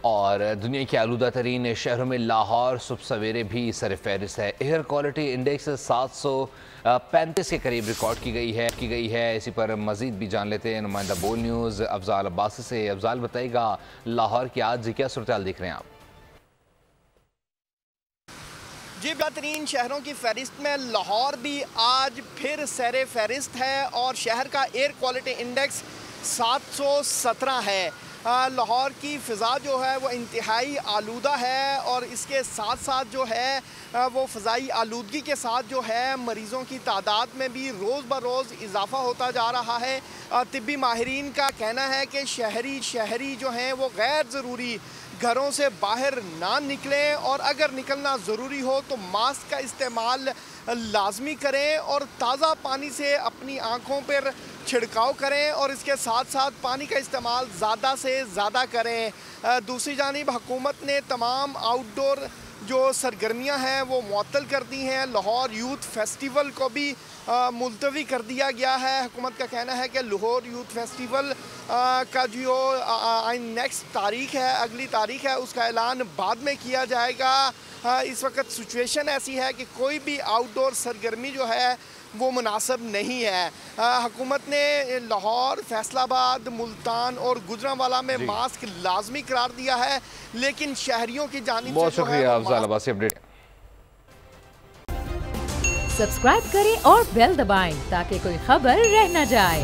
और दुनिया के आलूदा तरीन शहरों में लाहौर सुबह सवेरे भी सरफहरिस्त है। एयर क्वालिटी इंडेक्स 735 के करीब रिकॉर्ड की गई है। इसी पर मजीद भी जान लेते हैं नुमाइंदा बोल न्यूज़ अफजाल अब्बासी से। अफजाल बताइएगा, लाहौर की आज क्या सूरत हाल देख रहे हैं आप? जी, बेहतरीन शहरों की फहरिस्त में लाहौर भी आज फिर सैर फहरिस्त है और शहर का एयर क्वालिटी इंडेक्स 717 है। लाहौर की फ़िज़ा जो है वो इंतहाई आलूदा है और इसके साथ साथ जो है वो फ़िज़ाई आलूदगी के साथ जो है मरीज़ों की तादाद में भी रोज़ ब रोज़ इजाफ़ा होता जा रहा है। तिब्बी माहिरीन का कहना है कि शहरी जो हैं वो गैर ज़रूरी घरों से बाहर ना निकलें और अगर निकलना ज़रूरी हो तो मास्क का इस्तेमाल लाजमी करें और ताज़ा पानी से अपनी आँखों पर छिड़काव करें और इसके साथ साथ पानी का इस्तेमाल ज़्यादा से ज़्यादा करें। दूसरी जानिब हुकूमत ने तमाम आउटडोर जो सरगर्मियां हैं वो मुअत्तल कर दी हैं। लाहौर यूथ फेस्टिवल को भी मुलतवी कर दिया गया है। हुकूमत का कहना है कि लाहौर यूथ फेस्टिवल का जो नेक्स्ट तारीख है, अगली तारीख है, उसका ऐलान बाद में किया जाएगा। इस वक्त सिचुएशन ऐसी है कि कोई भी आउटडोर सरगर्मी जो है वो मुनासिब नहीं है। हुकूमत ने लाहौर, फैसलाबाद, मुल्तान और गुजरांवाला में मास्क लाजमी करार दिया है, लेकिन शहरियों की जानिब से बहुत शुक्रिया अफजाल अब्बासी अपडेट। सब्सक्राइब करें और बेल दबाएं ताकि कोई खबर रह न जाए।